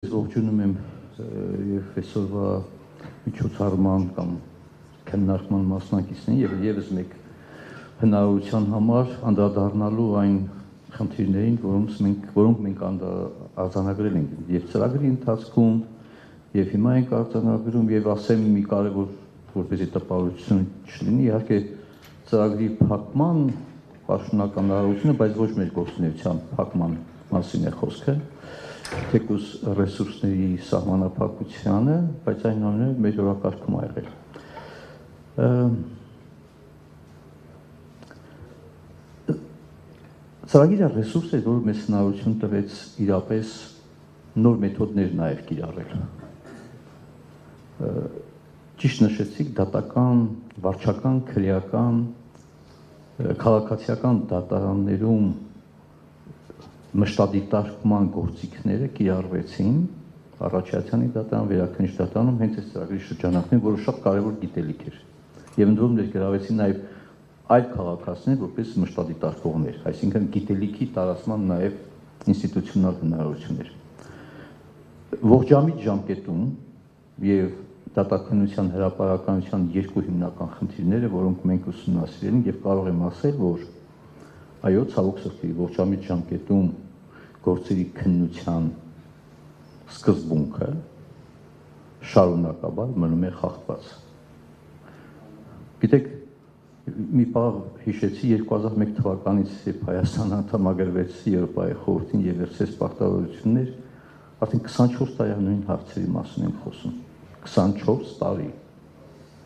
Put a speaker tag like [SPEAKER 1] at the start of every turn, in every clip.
[SPEAKER 1] Ողջունում եմ եւ այսօրվա միջոցառման կամ քննարկման մասնակիցներին եւ եւս մեկ հնարավորության համար անդրադառնալու այն խնդիրներին, որոնք մենք արձանագրել ենք եւ ծրագրի ընթացքում եւ հիմա ենք արձանագրում եւ ասեմ մի կարևոր որպեսզի տպավորություն չլինի, իհարկե ծրագրի փակման պաշտոնական հնարավորությունը, բայց ոչ մեր գործունեության փակման մասին է խոսքը, թեկուզ ռեսուրսների սահմանափակությանը, բայց այնուամենայնիվ մեր օրակարգում ա եղել։ Ծրագիրը ռեսուրս է, որ մեզ հնարավորություն տվեց իրապես նոր մեթոդներ նաև կիրառել։ Ճիշտ նշեցիք, դատական, վարչական, քրեական, քաղաքացիական դատարաններում մշտադիտարկման գործիքները կիրառվեցին Առաքելյանի դատարան, Վերաքննիչ դատարանում հենց այս ծրագրի շրջանակներում, որը շատ կարևոր գիտելիք էր։ Եվ ընդ որում ներգրավեցին նաև այլ քաղաքացիներ որպես մշտադիտարկողներ, այսինքն գիտելիքի տարածման նաև ինստիտուցիոնալ հնարավորություններ։ Ողջամիտ ժամկետում եւ դատականության հրապարականության երկու հիմնական խնդիրները, որոնք մենք ուսումնասիրել ենք եւ կարող եմ ասել, որ այո, ցավոք սրտի ողջամիտ ժամկետում գործերի քննության սկզբունքը շարունակաբար մնում է խախտված։ Գիտեք, մի բան հիշեցի 2001 թվականից, երբ Հայաստանը անդամագրվեց Եվրոպայի խորհրդին եւ վերցրեց պարտավորություններ, արդեն 24 տարի նույն հարցերի մասին ենք խոսում։ 24 տարի։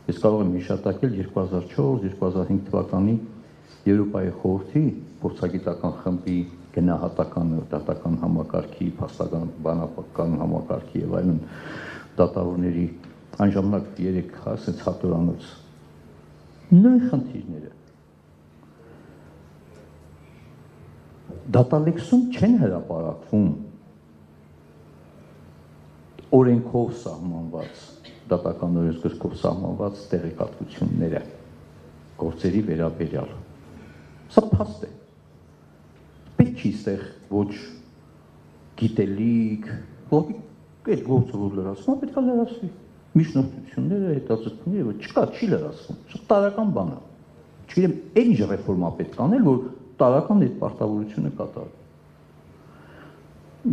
[SPEAKER 1] Ես կարող եմ հիշատակել 2004-2005 թվականի Եվրոպայի խորհրդի փորձագիտական խմբի գնահատականը դատական համակարգի, փաստաբանական համակարգի եւ այլն դատավորների այն ժամանակ 3 ասենց հատորանոց նույն խնդիրները դատալեքսում չեն հրապարակվում օրենքով սահմանված դատական օրենսգրքով սահմանված տեղեկատվությունները գործերի վերաբերյալ։ Սա փաստ է։ Պետք չի ստեղ ոչ գիտելիք, ոչ այդ գործը որ լրացվում, պետք է լրացվի։ Միջնորդությունները, հետաձգությունները, որ չկա, չի լրացվում։ Սա տարական բան է։ Չգիտեմ, այն ինչ ռեֆորմա պետք անել, որ տարական այդ պարտավորությունը կատարվի։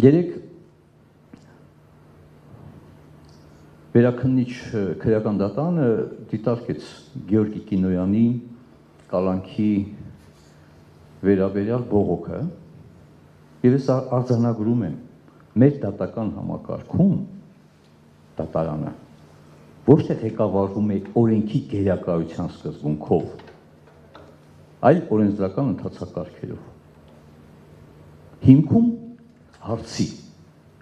[SPEAKER 1] Երեք Վերաքննիչ քրեական դատարանը դիտարկեց Գեորգի Կինոյանի կալանքի վերաբերյալ բողոքը եւ ես արձանագրում եմ մեր դատական համակարգում դատարանը ոչ թե ղեկավարվում է օրենքի գերակայության սկզբունքով, այլ օրենսդրական ընթացակարգերով։ Հիմքում հարցի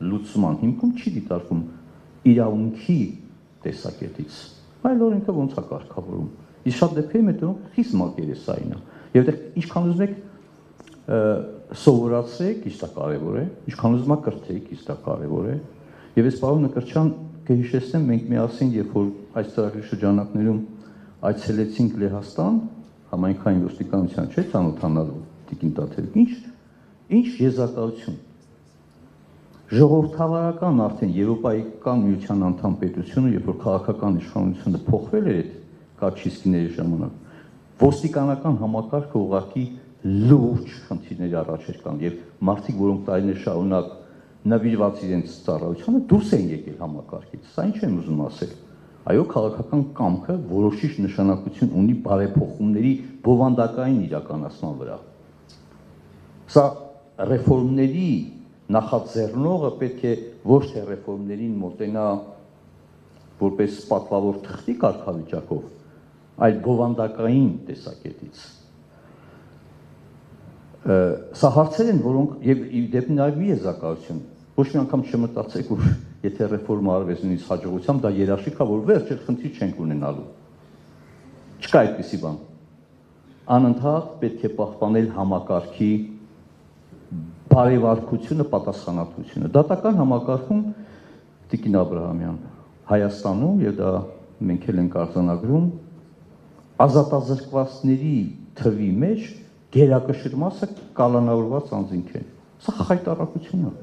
[SPEAKER 1] լուծման հիմքում չի դիտարկվում իրավունքի տեսակետից, այլ օրենքը ոնց է կարգավորում։ Իսկ շատ դեպքերում այդ օրենքը խիստ մակերեսային է։ Եվ ինչքան ուզում եք սովորացրեք, իսկ դա կարևոր է, ինչքան ուզում եք կրթեք, իսկ դա կարևոր է։ Եվ ես պարոն Նկրչյան կհիշեցնեմ, մենք միասին, երբ որ այս ծրագրի շրջանակներում այցելեցինք Լեհաստան, համայնքային ոստիկանության չէ, ծանոթանալու Տիկին Տաթևիկ, ինչ եզակացություն։ Ժողովրդավարական արդեն Եվրոպայական միության անդամ պետությունը, երբ որ քաղաքական իշխանությունը փոխվել էր այդ Կաչինսկիների ժամանակ, ոստիկանական համակարգը ուղղակի լուրջ խնդիրների առաջ էր կանգնել եւ մարդիկ, որոնք տարիներ շարունակ նվիրված իրենց ծառայությանը, դուրս էին եկել համակարգից։ Սա ինչ եմ ուզում ասել։ Այո, քաղաքական կամքը որոշիչ նշանակություն ունի բարեփոխումների բովանդակային իրականացման վրա։ Սա ռեֆորմների նախաձեռնողը պետք է ոչ թե ռեֆորմներին մոտենա որպես պատվավոր թղթի կարգավիճակով, այլ բովանդակային տեսակետից։ Սա հարցեր են, որոնք եւ դեպի նաեւ մի եզակացություն, ոչ մի անգամ չմտածեք, որ եթե ռեֆորմը արվեց նույնիսկ հաջողությամբ, դա երաշխիք է, որ վերջ այդ խնդիր չենք ունենալու։ Չկա այդպիսի բան։ Անընդհատ պետք է պահպանել համակարգի բարեվարկությունը, պատասխանատվությունը։ Դատական համակարգում Տիկին Աբրահամյան Հայաստանում եւ դա մենք էլ ենք արձանագրում ազատազրկվածների թվի մեջ գերակշռ մասը կալանավորված անձինք են։ Սա խայտարակություն է։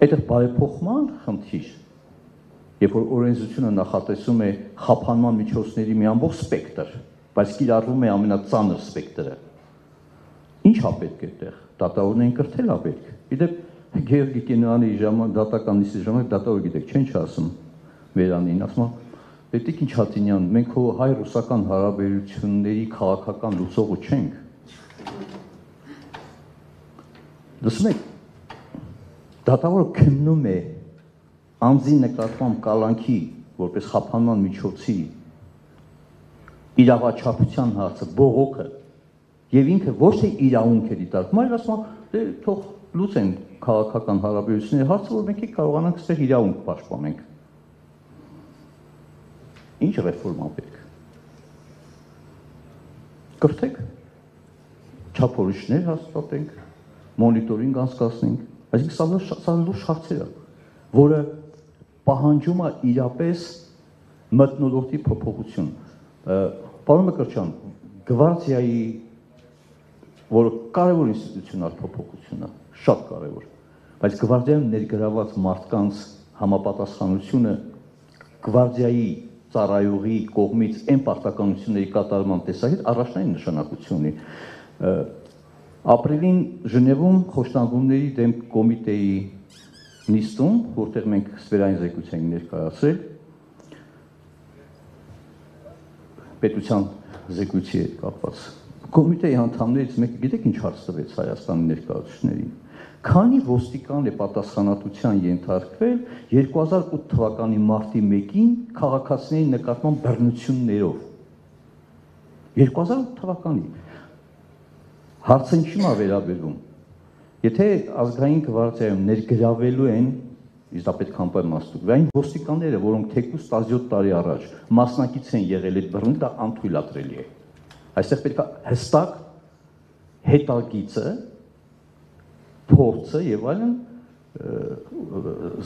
[SPEAKER 1] Այդտեղ բարեփոխման խնդիր, երբ որ օրենսդրությունը նախատեսում է խափանման միջոցների մի ամբողջ սպեկտր, բայց կիրառվում է ամենածանր սպեկտրը։ Ինչ է պետք այդտեղ։ Դատավորներին կրթել է պետք։ Գիտեք, Գեորգի Կենյանի դատական նիստի ժամանակ դատավոր գիտեք, չէ՞ ինչ ասում Վերանին, ասում է, Պետք ինչ Հատինյան, մենք հո հայ-ռուսական հարաբերությունների քաղաքական լուծողը չենք։ Լսում եք, դատավորը քննում է անձի նկատմամբ կալանքի, որպես խափանման միջոցի իրավաչափության հարցը, բողոքը, եւ ինքը ոչ թե իրավունք է դիտարկում, այլ ասում է, թող լուծեն քաղաքական հարաբերությունների հարցը, որ մենք կարողանանք այստեղ իրավունք պաշտպանենք։ Ինչ ռեֆորմա պետք։ Կրթեք, չափորոշիչներ հաստատենք, մոնիտորինգ անցկացնենք, այսինքն սա լուրջ հարցեր է, որը պահանջում է իրապես մթնոլորտի փոփոխություն։ Պարոն Մկրտչյան, գվարդիայի, որը կարևոր ինստիտուցիոնալ փոփոխություն է, շատ կարևոր, բայց գվարդիայում ներգրաված մարդկանց համապատասխանությունը գվարդիայի ծառայողի կողմից այն պարտականությունների կատարման տեսահետ առաջնային նշանակություն ունի։ Ապրիլին Ժնևում խոշտանգումների դեմ կոմիտեի նիստում, որտեղ մենք ստվերային զեկույց ենք ներկայացրել, պետության զեկույցի հետ կապված։ Կոմիտեի անդամներից մեկը գիտեք ինչ հարց տվեց Հայաստանի ներկայացուցիչներին։ Քանի ոստիկան է պատասխանատվության ենթարկվել 2008 թվականի մարտի 1-ին քաղաքացիների նկատմամբ բռնություններով։ 2008 թվականի հարցը ինչի՞մ է վերաբերում։ Եթե ազգային գվարդիայում ներգրավելու են, իսկ դա պետք է անպայման այն ոստիկանները, որոնք թեկուզ 17 տարի առաջ մասնակից են եղել այդ բռնի, դա անթույլատրելի է։ Այստեղ պետք է հստակ հետագիծը, փորձը եւ այլն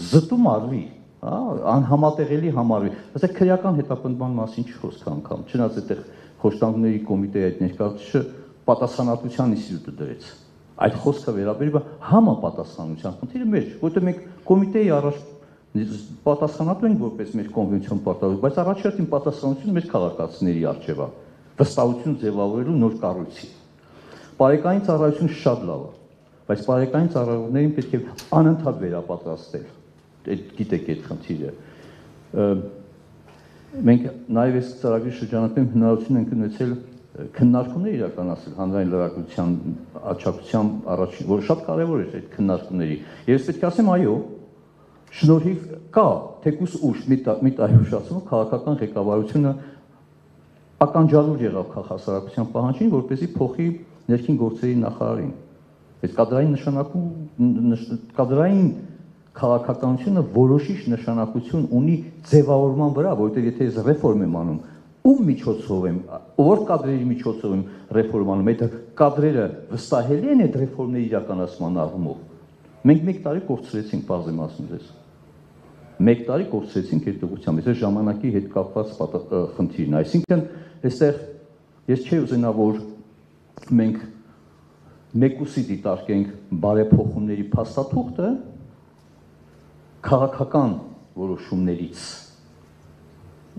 [SPEAKER 1] զտում արվի, անհամատեղելի համարվի։ Ասեք քրեական հետապնդման մասին չի խոսք անգամ, չնայած այդտեղ խոշտանգումների կոմիտեի այդ ներկայացուցիչը պատասխանատվության ինստիտուտը դրեց։ Այդ խոսքը վերաբերում է համապատասխանության խնդիրը մեջ, որտեղ մենք կոմիտեի առաջ պատասխանատու ենք որպես մեր կոնվենցիոն պարտադիր, բայց առաջին պատասխանությունը մեր քաղաքացիների առջև է, վստահություն ձևավորելու նոր կառույցի։ Բարեկային ծառայությունը շատ լավ է, բայց բարեկային ծառայողներին պետք է անընդհատ վերապատրաստել։ Գիտեք այդ խնդիրը։ Մենք նաև այս ծրագրի շրջանակում հնարավորություն ենք ունեցել քննարկումներ իրականացնել հանրային լրատվության աջակցությամբ առաջին, որը շատ կարևոր է այդ քննարկումների։ Ես պետք է ասեմ, այո, շնորհիվ կա թեկուզ ուշ մի տարի ուշացումը քաղաքական ղեկավարությունը ականջալուր եղավ քաղաքասարակության պահանջին, որպեսզի փոխի ներքին գործերի նախարարին։ Այս կադրային քաղաքականությունը որոշիչ նշանակություն ունի ձևավորման վրա, որովհետև եթե ես ռեֆորմ եմ անում, ում միջոցով եմ, որ կադրերի միջոցով եմ ռեֆորմ անում, այդ կադրերը վստահելի են այդ ռեֆորմների իրականացման առումով։ Մենք մեկ տարի կորցրեցինք, բազ եմ ասում ձեզ։ Մեկ տարի կորցրեցինք այդ ուղղությամբ, այս ժամանակի հետ կապված խնդիրն է։ Այսինքն, այստեղ ես չի ուզենա, որ մենք մեկուսի դիտարկենք բարեփոխումների փաստաթուղթը քաղաքական որոշումներից։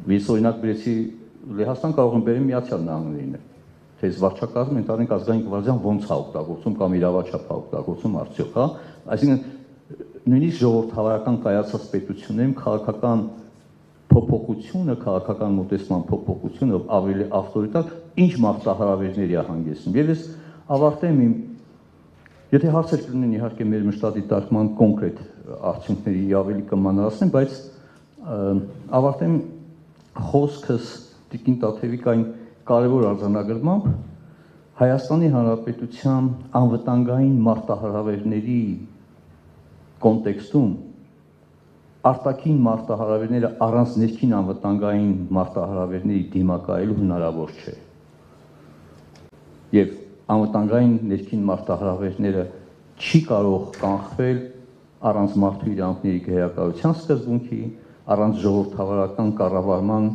[SPEAKER 1] Ես օրինակ բերեցի Լեհաստան կարող եմ բերել Միացյալ Նահանգներին, թե այս վարչակազմը ընդհանրենք ազգային գվարդիան ոնց է օգտագործում կամ իրավաչափ է օգտագործում արդյոք, հա։ Այսինքն նույնիսկ ժողովրդավարական կայացած պետություններում քաղաքական փոփոխությունը, քաղաքական մոտեցման փոփոխությունը ավելի ավտորիտար ինչ մարտահրավերների է հանգեցնում։ Եվ ես ավարտեմ իմ, եթե հարցեր կլինեն իհարկե մեր մշտադիտարկման կոնկրետ արդյունքների ավելի կմանրացնեմ, բայց ավարտեմ խոսքս Տիկին Տաթևիկային կարևոր արձանագրմամբ Հայաստանի Հանրապետության անվտանգային մարտահրավերների կոնտեքստում արտաքին մարտահրավերները առանց ներքին անվտանգային մարտահրավերների դիմակայելու հնարավոր չէ։ Եվ անվտանգային ներքին մարտահրավերները չի կարող կանխվել առանց մարդու իրավունքների գերակայության սկզբունքի, առանց ժողովրդավարական կառավարման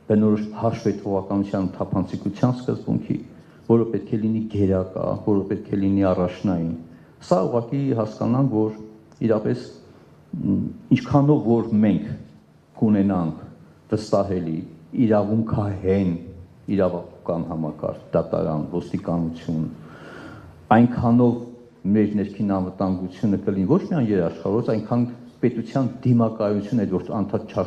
[SPEAKER 1] բնորոշ հաշվետվողականության թափանցիկության սկզբունքի, որը պետք է լինի գերակա, որը պետք է լինի առաջնային։ Սա ուղղակի հասկանանք, որ իրապես ինչքանով որ մենք կունենանք վստահելի իրավունքահեն իրավական համակարգ, դատարան, ոստիկանություն, այնքանով մեր ներքին անվտանգությունը կլինի ոչ միայն երաշխավորված, այնքան պետության դիմակայությունը, որ անդադ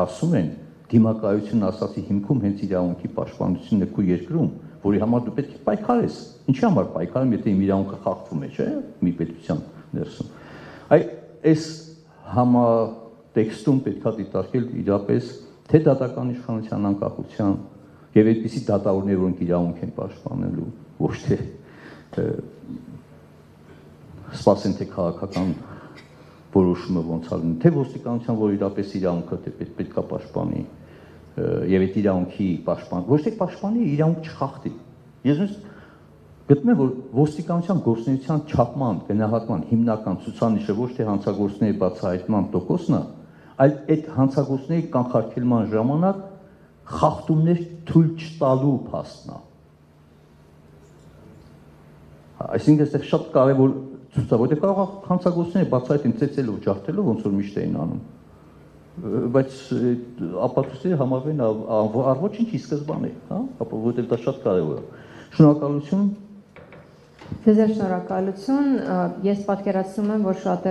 [SPEAKER 1] ասում են, դիմակայությունն ասացի հիմքում հենց իրավունքի պաշտպանությունն է քո երկրում, որի համար դու պետք է պայքարես։ Ինչի համար պայքարեմ, եթե իմ իրավունքը խախտվում է, չէ՞, մի պետության ներսում։ Այս համատեքստում պետք է դիտարկել իրապես թե դատական իշխանության անկախության եւ այդպիսի դատավորներ, որոնք իրավունք են պաշտպանելու, ոչ թե սպասեն թե քաղաքական որոշումը ոնց ալնի, թե ոստիկանության, որ իրապես իրավունքը պետք է պաշտպանի եւ այդ իրավունքի պաշտպան, ոչ թե պաշտպանի, իրավունք չխախտի։ Ես գտնում եմ, որ ոստիկանության գործունեության չափման, գնահատման հիմնական ցուցանիշը ոչ թե հանցագործների բացահայտման տոկոսն է, այլ այդ հանցագործների կանխարգելման ժամանակ խախտումներ թույլ չտալու փաստն է։ Այսինքն այստեղ շատ կարևոր ցույց է, որտեղ կարող է հանցագործները բացահայտեն ծեծելով, ջարդելով, ոնց որ միշտ էին անում, բայց ապացույցները համարվեն առ ինչի սկզբան է, հա, որտեղ դա շատ կարևոր է։ Շնորհակալություն։
[SPEAKER 2] Ձեզ շնորհակալություն, ես պատկերացնում եմ, որ շատերը